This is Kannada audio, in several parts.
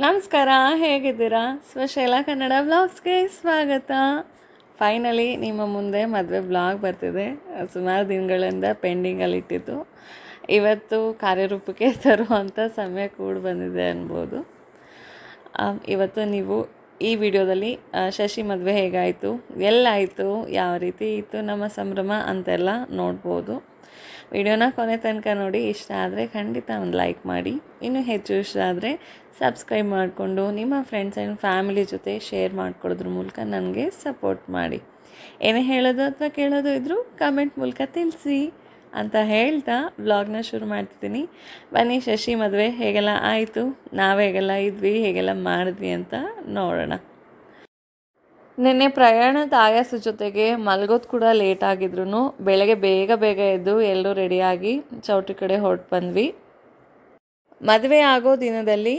ನಮಸ್ಕಾರ, ಹೇಗಿದ್ದೀರಾ? ಸ್ವಶೈಲ ಕನ್ನಡ ವ್ಲಾಗ್ಸ್ಗೆ ಸ್ವಾಗತ. ಫೈನಲಿ ನಿಮ್ಮ ಮುಂದೆ ಮದುವೆ ವ್ಲಾಗ್ ಬರ್ತಿದೆ. ಸುಮಾರು ದಿನಗಳಿಂದ ಪೆಂಡಿಂಗಲ್ಲಿಟ್ಟಿದ್ದು ಇವತ್ತು ಕಾರ್ಯರೂಪಕ್ಕೆ ತರುವಂಥ ಸಮಯ ಕೂಡ ಬಂದಿದೆ ಅನ್ಬೋದು. ಇವತ್ತು ನೀವು ಈ ವಿಡಿಯೋದಲ್ಲಿ ಶಶಿ ಮದುವೆ ಹೇಗಾಯಿತು, ಎಲ್ಲಾಯಿತು, ಯಾವ ರೀತಿ ಇತ್ತು ನಮ್ಮ ಸಂಭ್ರಮ ಅಂತೆಲ್ಲ ನೋಡ್ಬೋದು. ವಿಡಿಯೋನ ಕೊನೆ ತನಕ ನೋಡಿ. ಇಷ್ಟ ಆದರೆ ಖಂಡಿತ ಒಂದು ಲೈಕ್ ಮಾಡಿ. ಇನ್ನೂ ಹೆಚ್ಚು ಇಷ್ಟ ಆದರೆ ಸಬ್ಸ್ಕ್ರೈಬ್ ಮಾಡಿಕೊಂಡು ನಿಮ್ಮ ಫ್ರೆಂಡ್ಸ್ ಆ್ಯಂಡ್ ಫ್ಯಾಮಿಲಿ ಜೊತೆ ಶೇರ್ ಮಾಡ್ಕೊಳ್ಳೋದ್ರ ಮೂಲಕ ನನಗೆ ಸಪೋರ್ಟ್ ಮಾಡಿ. ಏನೇ ಹೇಳೋದು ಅಥವಾ ಕೇಳೋದು ಇದ್ದರೂ ಕಮೆಂಟ್ ಮೂಲಕ ತಿಳಿಸಿ ಅಂತ ಹೇಳ್ತಾ ವ್ಲಾಗ್ನ ಶುರು ಮಾಡ್ತಿದ್ದೀನಿ. ಬನ್ನಿ, ಶಶಿ ಮದುವೆ ಹೇಗೆಲ್ಲ ಆಯಿತು, ನಾವು ಹೇಗೆಲ್ಲ ಇದ್ವಿ, ಹೇಗೆಲ್ಲ ಮಾಡಿದ್ವಿ ಅಂತ ನೋಡೋಣ. ನಿನ್ನೆ ಪ್ರಯಾಣದ ಆಯಾಸ ಜೊತೆಗೆ ಮಲಗೋದು ಕೂಡ ಲೇಟ್ ಆಗಿದ್ರು ಬೆಳಗ್ಗೆ ಬೇಗ ಎದ್ದು ಎಲ್ಲರೂ ರೆಡಿಯಾಗಿ ಚೌಟ್ರಿ ಕಡೆ ಹೊರಟು ಬಂದ್ವಿ. ಮದುವೆ ಆಗೋ ದಿನದಲ್ಲಿ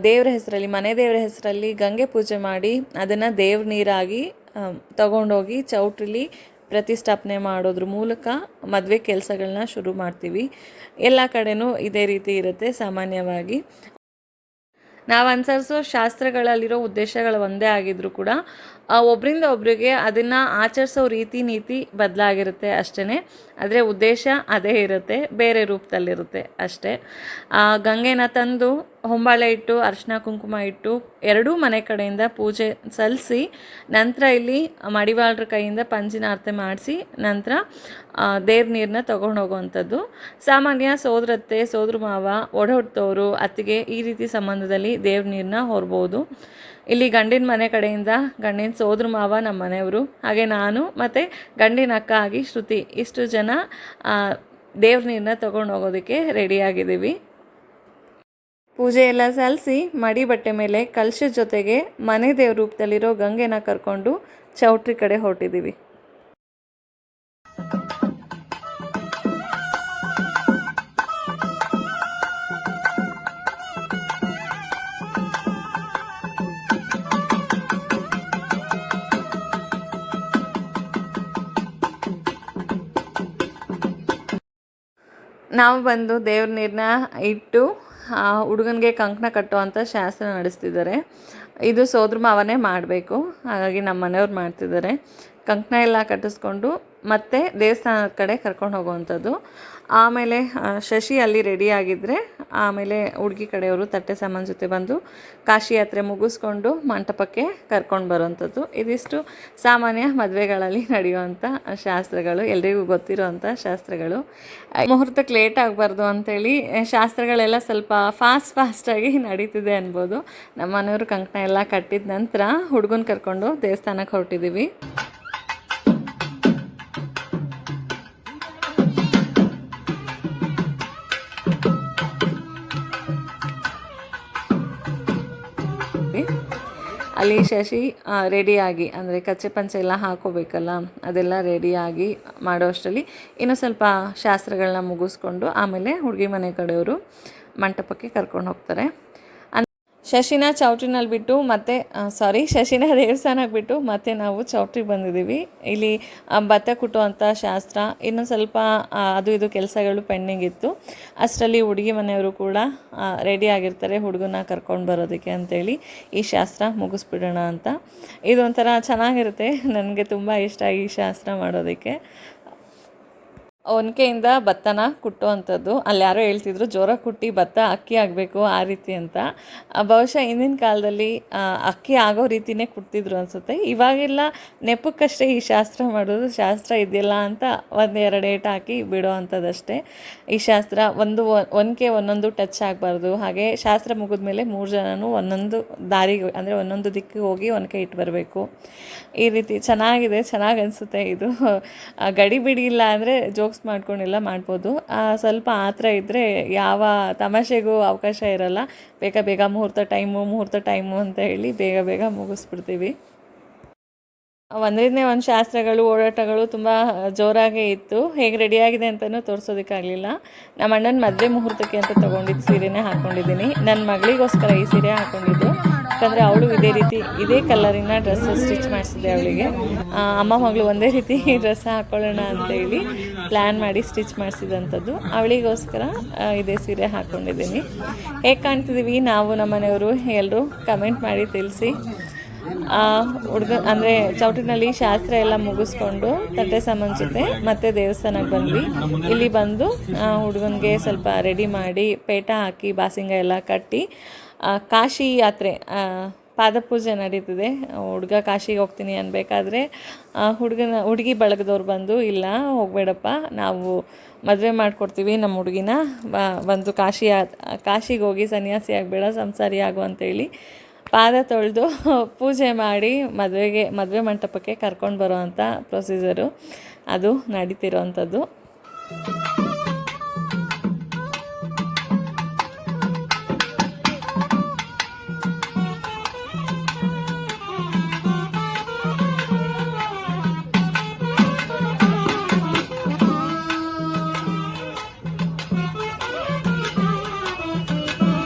ದೇವರ ಹೆಸರಲ್ಲಿ, ಮನೆ ದೇವರ ಹೆಸರಲ್ಲಿ ಗಂಗೆ ಪೂಜೆ ಮಾಡಿ ಅದನ್ನು ದೇವ್ರ ನೀರಾಗಿ ತಗೊಂಡೋಗಿ ಚೌಟ್ರಿಲಿ ಪ್ರತಿಷ್ಠಾಪನೆ ಮಾಡೋದ್ರ ಮೂಲಕ ಮದುವೆ ಕೆಲಸಗಳನ್ನ ಶುರು ಮಾಡ್ತೀವಿ. ಎಲ್ಲ ಕಡೆನೂ ಇದೇ ರೀತಿ ಇರುತ್ತೆ ಸಾಮಾನ್ಯವಾಗಿ. ನಾವು ಅನುಸರಿಸೋ ಶಾಸ್ತ್ರಗಳಲ್ಲಿರೋ ಉದ್ದೇಶಗಳು ಒಂದೇ ಆಗಿದ್ರೂ ಕೂಡ ಒಬ್ಬರಿಂದ ಒಬ್ಬರಿಗೆ ಅದನ್ನು ಆಚರಿಸೋ ರೀತಿ ನೀತಿ ಬದಲಾಗಿರುತ್ತೆ ಅಷ್ಟೇ. ಆದರೆ ಉದ್ದೇಶ ಅದೇ ಇರುತ್ತೆ, ಬೇರೆ ರೂಪದಲ್ಲಿರುತ್ತೆ ಅಷ್ಟೇ. ಗಂಗೆನ ತಂದು ಹೊಂಬಾಳೆ ಇಟ್ಟು ಅರಿಶಿನ ಕುಂಕುಮ ಇಟ್ಟು ಎರಡೂ ಮನೆ ಕಡೆಯಿಂದ ಪೂಜೆ ಸಲ್ಲಿಸಿ ನಂತರ ಇಲ್ಲಿ ಮಡಿವಾಳರ ಕೈಯಿಂದ ಪಂಜಿನಾರ್ತೆ ಮಾಡಿಸಿ ನಂತರ ದೇವ್ರ ನೀರನ್ನ ತೊಗೊಂಡು ಹೋಗುವಂಥದ್ದು. ಸಾಮಾನ್ಯ ಸೋದರತ್ತೆ, ಸೋದ್ರ ಮಾವ, ಒಡಹುಟ್ಟೋರು, ಅತ್ತಿಗೆ ಈ ರೀತಿ ಸಂಬಂಧದಲ್ಲಿ ದೇವ್ರ ನೀರನ್ನ ಹೊರಬೋದು. ಇಲ್ಲಿ ಗಂಡಿನ ಮನೆ ಕಡೆಯಿಂದ ಗಂಡಿನ ಸೋದ್ರ ಮಾವ, ನಮ್ಮ ಮನೆಯವರು, ಹಾಗೆ ನಾನು ಮತ್ತು ಗಂಡಿನ ಅಕ್ಕ ಆಗಿ ಶ್ರುತಿ, ಇಷ್ಟು ಜನ ದೇವ್ರ ನೀರನ್ನ ತೊಗೊಂಡು ಹೋಗೋದಕ್ಕೆ ರೆಡಿಯಾಗಿದ್ದೀವಿ. ಪೂಜೆ ಎಲ್ಲ ಸಲ್ಲಿಸಿ ಮಡಿ ಬಟ್ಟೆ ಮೇಲೆ ಕಲಶದ ಜೊತೆಗೆ ಮನೆ ದೇವ್ರ ರೂಪದಲ್ಲಿರೋ ಗಂಗೆನ ಕರ್ಕೊಂಡು ಚೌಟ್ರಿ ಕಡೆ ಹೊರಟಿದ್ದೀವಿ. ನಾವು ಬಂದು ದೇವ್ರ ನೀರನ್ನ ಇಟ್ಟು ಹುಡುಗನಿಗೆ ಕಂಕಣ ಕಟ್ಟುವಂಥ ಶಾಸ್ತ್ರ ನಡೆಸ್ತಿದ್ದಾರೆ. ಇದು ಸೋದ್ರ ಮಾವನೇ ಮಾಡಬೇಕು, ಹಾಗಾಗಿ ನಮ್ಮ ಮನೆಯವ್ರು ಮಾಡ್ತಿದ್ದಾರೆ. ಕಂಕಣ ಎಲ್ಲ ಕಟ್ಟಿಸ್ಕೊಂಡು ಮತ್ತೆ ದೇವಸ್ಥಾನದ ಕಡೆ ಕರ್ಕೊಂಡು ಹೋಗುವಂಥದ್ದು. ಆಮೇಲೆ ಶಶಿ ಅಲ್ಲಿ ರೆಡಿಯಾಗಿದ್ದರೆ ಆಮೇಲೆ ಹುಡುಗಿ ಕಡೆಯವರು ತಟ್ಟೆ ಸಾಮಾನು ಜೊತೆ ಬಂದು ಕಾಶಿ ಯಾತ್ರೆ ಮುಗಿಸ್ಕೊಂಡು ಮಂಟಪಕ್ಕೆ ಕರ್ಕೊಂಡು ಬರೋವಂಥದ್ದು. ಇದಿಷ್ಟು ಸಾಮಾನ್ಯ ಮದುವೆಗಳಲ್ಲಿ ನಡೆಯುವಂಥ ಶಾಸ್ತ್ರಗಳು, ಎಲ್ರಿಗೂ ಗೊತ್ತಿರೋವಂಥ ಶಾಸ್ತ್ರಗಳು. ಮುಹೂರ್ತಕ್ಕೆ ಲೇಟ್ ಆಗಬಾರ್ದು ಅಂಥೇಳಿ ಶಾಸ್ತ್ರಗಳೆಲ್ಲ ಸ್ವಲ್ಪ ಫಾಸ್ಟಾಗಿ ನಡೀತಿದೆ ಅನ್ಬೋದು. ನಮ್ಮ ಮನೆಯವರು ಕಂಕಣ ಎಲ್ಲ ಕಟ್ಟಿದ ನಂತರ ಹುಡುಗನ ಕರ್ಕೊಂಡು ದೇವಸ್ಥಾನಕ್ಕೆ ಹೊರಟಿದ್ದೀವಿ. ಅಲ್ಲಿ ಶಶಿ ರೆಡಿಯಾಗಿ, ಅಂದರೆ ಕಚ್ಚೆ ಪಂಚೆ ಎಲ್ಲ ಹಾಕೋಬೇಕಲ್ಲ, ಅದೆಲ್ಲ ರೆಡಿಯಾಗಿ ಮಾಡೋ ಅಷ್ಟರಲ್ಲಿ ಇನ್ನೂ ಸ್ವಲ್ಪ ಶಾಸ್ತ್ರಗಳನ್ನ ಮುಗಿಸ್ಕೊಂಡು ಆಮೇಲೆ ಹುಡುಗಿ ಮನೆ ಕಡೆಯವರು ಮಂಟಪಕ್ಕೆ ಕರ್ಕೊಂಡು ಹೋಗ್ತಾರೆ. ಶಶಿನ ಚೌಟ್ರಿನಲ್ಲಿ ಬಿಟ್ಟು ಶಶಿನ ದೇವಸ್ಥಾನಕ್ಕೆ ಬಿಟ್ಟು ಮತ್ತೆ ನಾವು ಚೌಟ್ರಿಗೆ ಬಂದಿದ್ದೀವಿ. ಇಲ್ಲಿ ಭತ್ತ ಕುಟ್ಟುವಂಥ ಶಾಸ್ತ್ರ, ಇನ್ನೊಂದು ಸ್ವಲ್ಪ ಅದು ಇದು ಕೆಲಸಗಳು ಪೆಂಡಿಂಗ್ ಇತ್ತು. ಅಷ್ಟರಲ್ಲಿ ಹುಡುಗಿ ಮನೆಯವರು ಕೂಡ ರೆಡಿ ಆಗಿರ್ತಾರೆ ಹುಡುಗನ ಕರ್ಕೊಂಡು ಬರೋದಕ್ಕೆ ಅಂತೇಳಿ ಈ ಶಾಸ್ತ್ರ ಮುಗಿಸ್ಬಿಡೋಣ ಅಂತ. ಇದೊಂಥರ ಚೆನ್ನಾಗಿರುತ್ತೆ, ನನಗೆ ತುಂಬ ಇಷ್ಟ ಈ ಶಾಸ್ತ್ರ ಮಾಡೋದಕ್ಕೆ. ಒನಕೆಯಿಂದ ಭತ್ತನ ಕುಟ್ಟುವಂಥದ್ದು. ಅಲ್ಲಿ ಯಾರೋ ಹೇಳ್ತಿದ್ರು ಜೋರಾಗಿ ಕುಟ್ಟಿ ಭತ್ತ ಅಕ್ಕಿ ಆಗಬೇಕು ಆ ರೀತಿ ಅಂತ. ಬಹುಶಃ ಹಿಂದಿನ ಕಾಲದಲ್ಲಿ ಅಕ್ಕಿ ಆಗೋ ರೀತಿಯೇ ಕುಟ್ತಿದ್ರು ಅನಿಸುತ್ತೆ. ಇವಾಗೆಲ್ಲ ನೆಪಕ್ಕಷ್ಟೇ ಈ ಶಾಸ್ತ್ರ ಮಾಡೋದು. ಶಾಸ್ತ್ರ ಇದೆಯಲ್ಲ ಅಂತ ಒಂದೆರಡು ಏಟು ಹಾಕಿ ಬಿಡೋ ಅಂಥದ್ದಷ್ಟೇ ಈ ಶಾಸ್ತ್ರ. ಒನಕೆ ಒಂದೊಂದು ಟಚ್ ಆಗಬಾರ್ದು. ಹಾಗೆ ಶಾಸ್ತ್ರ ಮುಗಿದ್ಮೇಲೆ 3 ಜನನೂ ಒಂದೊಂದು ದಾರಿಗೆ, ಅಂದರೆ ಒಂದೊಂದು ದಿಕ್ಕಿಗೆ ಹೋಗಿ ಒನಕೆ ಇಟ್ಟು ಬರಬೇಕು. ಈ ರೀತಿ ಚೆನ್ನಾಗಿದೆ, ಚೆನ್ನಾಗಿ ಅನಿಸುತ್ತೆ ಇದು. ಗಡಿ ಬಿಡಿ ಇಲ್ಲ ಅಂದರೆ ಜೋಕ್ಸ್ ಮಾಡ್ಕೊಂಡೆಲ್ಲ ಮಾಡ್ಬೋದು. ಸ್ವಲ್ಪ ಆ ಥರ ಇದ್ದರೆ ಯಾವ ತಮಾಷೆಗೂ ಅವಕಾಶ ಇರಲ್ಲ. ಬೇಗ ಮುಹೂರ್ತ ಟೈಮು ಅಂತ ಹೇಳಿ ಬೇಗ ಮುಗಿಸ್ಬಿಡ್ತೀವಿ. ಒಂದರಿಂದ ಒಂದು ಶಾಸ್ತ್ರಗಳು, ಓಡಾಟಗಳು ತುಂಬ ಜೋರಾಗೇ ಇತ್ತು. ಹೇಗೆ ರೆಡಿಯಾಗಿದೆ ಅಂತಲೂ ತೋರಿಸೋದಕ್ಕಾಗಲಿಲ್ಲ. ನಮ್ಮ ಅಣ್ಣನ ಮದುವೆ ಮುಹೂರ್ತಕ್ಕೆ ಅಂತ ತೊಗೊಂಡಿದ್ದು ಸೀರೆನೇ ಹಾಕ್ಕೊಂಡಿದ್ದೀನಿ. ನನ್ನ ಮಗಳಿಗೋಸ್ಕರ ಈ ಸೀರೆ ಹಾಕ್ಕೊಂಡಿದ್ದು. ಯಾಕಂದರೆ ಅವಳು ಇದೇ ಕಲರಿನ ಡ್ರೆಸ್ ಸ್ಟಿಚ್ ಮಾಡಿಸಿದ್ದೆ ಅವಳಿಗೆ. ಅಮ್ಮ ಮಗಳು ಒಂದೇ ರೀತಿ ಡ್ರೆಸ್ ಹಾಕ್ಕೊಳ್ಳೋಣ ಅಂತೇಳಿ ಪ್ಲ್ಯಾನ್ ಮಾಡಿ ಸ್ಟಿಚ್ ಮಾಡಿಸಿದಂಥದ್ದು. ಅವಳಿಗೋಸ್ಕರ ಇದೇ ಸೀರೆ ಹಾಕ್ಕೊಂಡಿದ್ದೀನಿ. ಹೇಗೆ ಕಾಣ್ತಿದ್ದೀವಿ ನಾವು ನಮ್ಮ ಮನೆಯವರು ಎಲ್ಲರೂ ಕಮೆಂಟ್ ಮಾಡಿ ತಿಳಿಸಿ. ಅಂದರೆ ಚೌಟ್ರಿನಲ್ಲಿ ಶಾಸ್ತ್ರ ಎಲ್ಲ ಮುಗಿಸ್ಕೊಂಡು ತಟ್ಟೆ ಸಾಮಾನು ಜೊತೆ ಮತ್ತೆ ದೇವಸ್ಥಾನಕ್ಕೆ ಬಂದ್ವಿ. ಇಲ್ಲಿ ಬಂದು ಹುಡುಗನಿಗೆ ಸ್ವಲ್ಪ ರೆಡಿ ಮಾಡಿ ಪೇಟ ಹಾಕಿ ಬಾಸಿಂಗ ಎಲ್ಲ ಕಟ್ಟಿ ಕಾಶಿ ಯಾತ್ರೆ ಪಾದಪೂಜೆ ನಡೀತಿದೆ. ಹುಡುಗ ಕಾಶಿಗೆ ಹೋಗ್ತೀನಿ ಅನ್ಬೇಕಾದ್ರೆ ಹುಡುಗಿ ಬಳಗದವ್ರು ಬಂದು ಇಲ್ಲ ಹೋಗಬೇಡಪ್ಪ, ನಾವು ಮದುವೆ ಮಾಡಿಕೊಡ್ತೀವಿ ನಮ್ಮ ಹುಡುಗಿನ, ಬಂದು ಕಾಶಿಗೆ ಹೋಗಿ ಸನ್ಯಾಸಿ ಆಗಬೇಡ ಸಂಸಾರಿ ಆಗು ಅಂತೇಳಿ ಪಾದ ತೊಳೆದು ಪೂಜೆ ಮಾಡಿ ಮದುವೆ ಮಂಟಪಕ್ಕೆ ಕರ್ಕೊಂಡು ಬರೋ ಅಂಥ ಪ್ರೊಸೀಜರು ಅದು ನಡೀತಿರೋ ಅಂಥದ್ದು.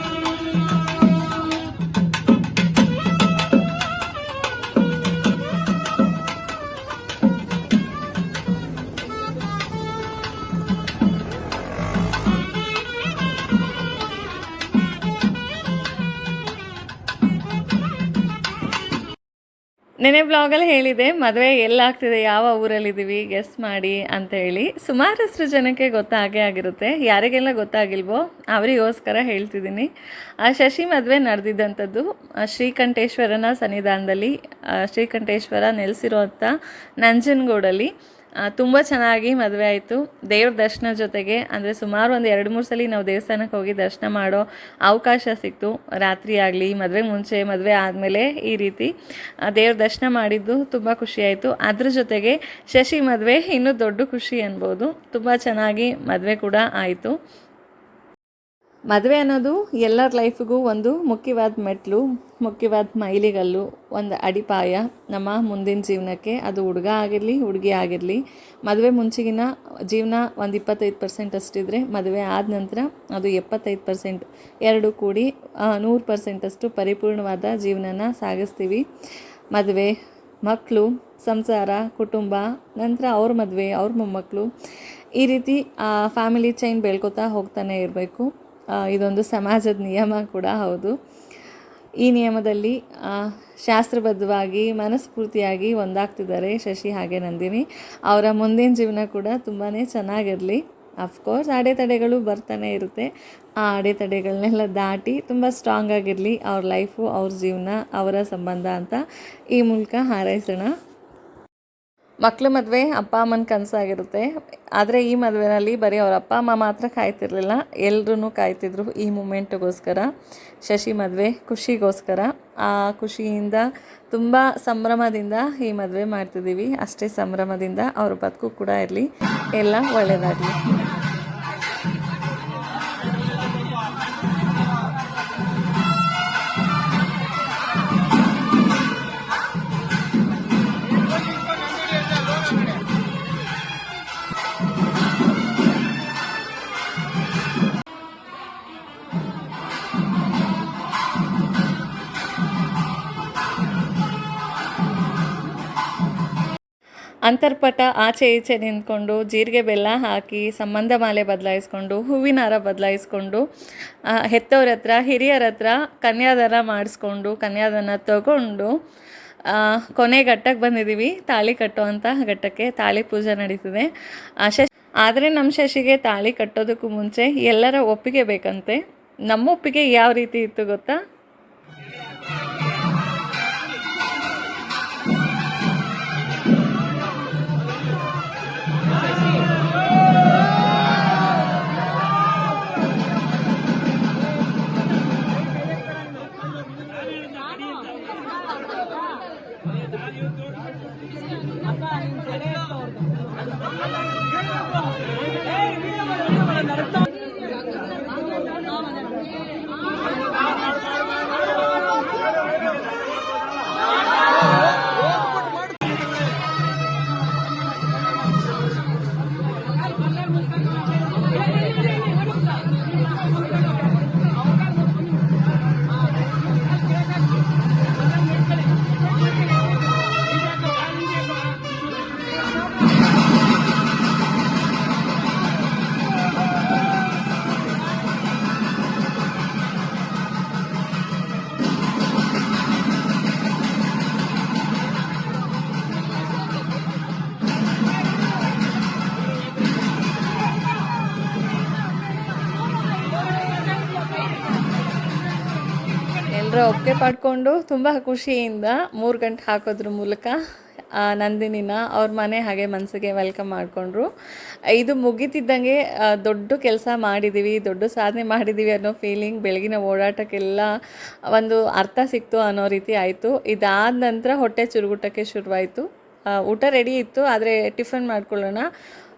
ನೆನೆ ಬ್ಲಾಗಲ್ಲಿ ಹೇಳಿದೆ ಮದುವೆ ಎಲ್ಲಾಗ್ತಿದೆ, ಯಾವ ಊರಲ್ಲಿದ್ದೀವಿ ಗೆಸ್ ಮಾಡಿ ಅಂತ ಹೇಳಿ. ಸುಮಾರಷ್ಟು ಜನಕ್ಕೆ ಗೊತ್ತಾಗೇ ಆಗಿರುತ್ತೆ. ಯಾರಿಗೆಲ್ಲ ಗೊತ್ತಾಗಿಲ್ವೋ ಅವರಿಗೋಸ್ಕರ ಹೇಳ್ತಿದ್ದೀನಿ. ಶಶಿ ಮದುವೆ ನಡೆದಿದ್ದಂಥದ್ದು ಶ್ರೀಕಂಠೇಶ್ವರನ ಸನ್ನಿಧಾನದಲ್ಲಿ. ಶ್ರೀಕಂಠೇಶ್ವರ ನೆಲೆಸಿರುವಂಥ ನಂಜನಗೂಡಲ್ಲಿ ತುಂಬ ಚೆನ್ನಾಗಿ ಮದುವೆ ಆಯಿತು. ದೇವ್ರ ದರ್ಶನ ಜೊತೆಗೆ, ಅಂದರೆ ಸುಮಾರು ಒಂದು 2-3 ಸಲ ನಾವು ದೇವಸ್ಥಾನಕ್ಕೆ ಹೋಗಿ ದರ್ಶನ ಮಾಡೋ ಅವಕಾಶ ಸಿಕ್ತು. ರಾತ್ರಿ ಆಗಲಿ, ಮದುವೆ ಮುಂಚೆ, ಮದುವೆ ಆದಮೇಲೆ ಈ ರೀತಿ ದೇವ್ರ ದರ್ಶನ ಮಾಡಿದ್ದು ತುಂಬ ಖುಷಿಯಾಯಿತು. ಅದ್ರ ಜೊತೆಗೆ ಶಶಿ ಮದುವೆ ಇನ್ನೂ ದೊಡ್ಡ ಖುಷಿ ಅನ್ಬೋದು. ತುಂಬ ಚೆನ್ನಾಗಿ ಮದುವೆ ಕೂಡ ಆಯಿತು. ಮದುವೆ ಅನ್ನೋದು ಎಲ್ಲರ ಲೈಫಿಗೂ ಒಂದು ಮುಖ್ಯವಾದ ಮೆಟ್ಲು, ಮುಖ್ಯವಾದ ಮೈಲಿಗಲ್ಲು, ಒಂದು ಅಡಿಪಾಯ ನಮ್ಮ ಮುಂದಿನ ಜೀವನಕ್ಕೆ. ಅದು ಹುಡುಗ ಆಗಿರಲಿ ಹುಡುಗಿ ಆಗಿರಲಿ, ಮದುವೆ ಮುಂಚೆಗಿನ ಜೀವನ ಒಂದು 25% ಅಷ್ಟಿದ್ರೆ ಮದುವೆ ಆದ ನಂತರ ಅದು 75%, ಎರಡು ಕೂಡಿ 100% ಅಷ್ಟು ಪರಿಪೂರ್ಣವಾದ ಜೀವನನ ಸಾಗಿಸ್ತೀವಿ. ಮದುವೆ, ಮಕ್ಕಳು, ಸಂಸಾರ, ಕುಟುಂಬ, ನಂತರ ಅವ್ರ ಮದುವೆ, ಅವ್ರ ಮೊಮ್ಮಕ್ಕಳು, ಈ ರೀತಿ ಫ್ಯಾಮಿಲಿ ಚೈನ್ ಬೆಳ್ಕೊತಾ ಹೋಗ್ತಾನೆ ಇರಬೇಕು. ಇದೊಂದು ಸಮಾಜದ ನಿಯಮ ಕೂಡ ಹೌದು. ಈ ನಿಯಮದಲ್ಲಿ ಶಾಸ್ತ್ರಬದ್ಧವಾಗಿ ಮನಸ್ಫೂರ್ತಿಯಾಗಿ ಒಂದಾಗ್ತಿದ್ದಾರೆ ಶಶಿ ಹಾಗೆ ನಂದಿನಿ. ಅವರ ಮುಂದಿನ ಜೀವನ ಕೂಡ ತುಂಬಾ ಚೆನ್ನಾಗಿರಲಿ. ಅಫ್ಕೋರ್ಸ್ ಅಡೆತಡೆಗಳು ಬರ್ತಾನೆ ಇರುತ್ತೆ. ಆ ಅಡೆತಡೆಗಳನ್ನೆಲ್ಲ ದಾಟಿ ತುಂಬ ಸ್ಟ್ರಾಂಗ್ ಆಗಿರಲಿ ಅವ್ರ ಲೈಫು, ಅವ್ರ ಜೀವನ, ಅವರ ಸಂಬಂಧ ಅಂತ ಈ ಮೂಲಕ ಹಾರೈಸೋಣ. ಮಕ್ಕಳ ಮದುವೆ ಅಪ್ಪ ಅಮ್ಮನ ಕನಸಾಗಿರುತ್ತೆ. ಆದರೆ ಈ ಮದುವೆನಲ್ಲಿ ಬರೀ ಅವ್ರ ಅಪ್ಪ ಅಮ್ಮ ಮಾತ್ರ ಕಾಯ್ತಿರ್ಲಿಲ್ಲ, ಎಲ್ಲರೂ ಕಾಯ್ತಿದ್ರು ಈ ಮೂಮೆಂಟಿಗೋಸ್ಕರ. ಶಶಿ ಮದುವೆ ಖುಷಿಗೋಸ್ಕರ. ಆ ಖುಷಿಯಿಂದ ತುಂಬ ಸಂಭ್ರಮದಿಂದ ಈ ಮದುವೆ ಮಾಡ್ತಿದ್ದೀವಿ. ಅಷ್ಟೇ ಸಂಭ್ರಮದಿಂದ ಅವ್ರ ಬದುಕು ಕೂಡ ಇರಲಿ, ಎಲ್ಲ ಒಳ್ಳೆಯದಾಗಲಿ. ಅಂತರ್ಪಟ ಆಚೆ ಈಚೆ ನಿಂತ್ಕೊಂಡು ಜೀರಿಗೆ ಬೆಲ್ಲ ಹಾಕಿ ಸಂಬಂಧ ಮಾಲೆ ಬದಲಾಯಿಸ್ಕೊಂಡು ಹೂವಿನ ಹಾರ ಬದಲಾಯಿಸ್ಕೊಂಡು ಹೆತ್ತವ್ರ ಹತ್ರ ಹಿರಿಯರ ಹತ್ರ ಕನ್ಯಾದಾನ ಮಾಡಿಸ್ಕೊಂಡು ಕನ್ಯಾದಾನ ತಗೊಂಡು ಕೊನೆ ಘಟ್ಟಕ್ಕೆ ಬಂದಿದ್ದೀವಿ. ತಾಳಿ ಕಟ್ಟುವಂಥ ಘಟ್ಟಕ್ಕೆ ತಾಳಿ ಪೂಜೆ ನಡೀತಿದೆ. ಆದರೆ ನಮ್ಮ ಶಶಿಗೆ ತಾಳಿ ಕಟ್ಟೋದಕ್ಕೂ ಮುಂಚೆ ಎಲ್ಲರ ಒಪ್ಪಿಗೆ ಬೇಕಂತೆ. ನಮ್ಮ ಒಪ್ಪಿಗೆ ಯಾವ ರೀತಿ ಇತ್ತು ಗೊತ್ತಾ? ಎಲ್ಲರೂ ಒಪ್ಪಿಗೆ ಪಡ್ಕೊಂಡು ತುಂಬ ಖುಷಿಯಿಂದ 3 ಗಂಟೆ ಹಾಕೋದ್ರ ಮೂಲಕ ನಂದಿನಿನ ಅವ್ರ ಮನೆ ಹಾಗೆ ಮನಸ್ಸಿಗೆ ವೆಲ್ಕಮ್ ಮಾಡಿಕೊಂಡ್ರು. ಇದು ಮುಗಿತಿದ್ದಂಗೆ ದೊಡ್ಡ ಕೆಲಸ ಮಾಡಿದ್ದೀವಿ, ದೊಡ್ಡ ಸಾಧನೆ ಮಾಡಿದ್ದೀವಿ ಅನ್ನೋ ಫೀಲಿಂಗ್, ಬೆಳಗಿನ ಓಡಾಟಕ್ಕೆಲ್ಲ ಒಂದು ಅರ್ಥ ಸಿಕ್ತು ಅನ್ನೋ ರೀತಿ ಆಯಿತು. ಇದಾದ ನಂತರ ಹೊಟ್ಟೆ ಚುರುಗುಟ್ಟಕ್ಕೆ ಶುರುವಾಯಿತು. ಊಟ ರೆಡಿ ಇತ್ತು, ಆದರೆ ಟಿಫನ್ ಮಾಡ್ಕೊಳ್ಳೋಣ,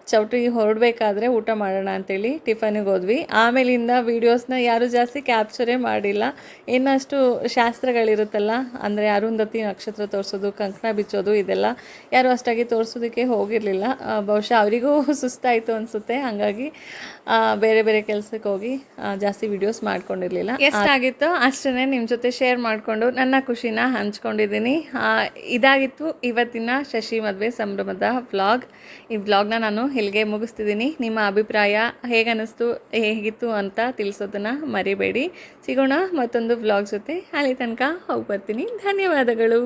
ಚೌಟ್ರಿಗೆ ಹೊರಡಬೇಕಾದ್ರೆ ಊಟ ಮಾಡೋಣ ಅಂತೇಳಿ ಟಿಫನಿಗೆ ಹೋದ್ವಿ. ಆಮೇಲಿಂದ ವೀಡಿಯೋಸ್ನ ಯಾರೂ ಜಾಸ್ತಿ ಕ್ಯಾಪ್ಚರೇ ಮಾಡಿಲ್ಲ. ಇನ್ನಷ್ಟು ಶಾಸ್ತ್ರಗಳಿರುತ್ತಲ್ಲ, ಅಂದರೆ ಅರುಂಧತಿ ನಕ್ಷತ್ರ ತೋರಿಸೋದು, ಕಂಕಣ ಬಿಚ್ಚೋದು, ಇದೆಲ್ಲ ಯಾರೂ ಅಷ್ಟಾಗಿ ತೋರಿಸೋದಕ್ಕೆ ಹೋಗಿರಲಿಲ್ಲ. ಬಹುಶಃ ಅವರಿಗೂ ಸುಸ್ತಾಯಿತು ಅನಿಸುತ್ತೆ, ಹಾಗಾಗಿ ಬೇರೆ ಬೇರೆ ಕೆಲಸಕ್ಕೆ ಹೋಗಿ ಜಾಸ್ತಿ ವೀಡಿಯೋಸ್ ಮಾಡ್ಕೊಂಡಿರಲಿಲ್ಲ. ಎಷ್ಟಾಗಿತ್ತೋ ಅಷ್ಟೇ ನಿಮ್ಮ ಜೊತೆ ಶೇರ್ ಮಾಡಿಕೊಂಡು ನನ್ನ ಖುಷಿನ ಹಂಚ್ಕೊಂಡಿದ್ದೀನಿ. ಇದಾಗಿತ್ತು ಇವತ್ತಿನ ಶಶಿ ಮದುವೆ ಸಂಭ್ರಮದ ವ್ಲಾಗ್. ಈ ವ್ಲಾಗ್ನ ನಾನು ಇಲ್ಲಿಗೆ ಮುಗಿಸ್ತಿದ್ದೀನಿ. ನಿಮ್ಮ ಅಭಿಪ್ರಾಯ ಹೇಗಿತ್ತು ಅಂತ ತಿಳಿಸೋದನ್ನು ಮರಿಬೇಡಿ. ಸಿಗೋಣ ಮತ್ತೊಂದು ವ್ಲಾಗ್ ಜೊತೆ. ಅಲ್ಲಿ ತನಕ ಹೋಗಿ ಬರ್ತೀನಿ. ಧನ್ಯವಾದಗಳು.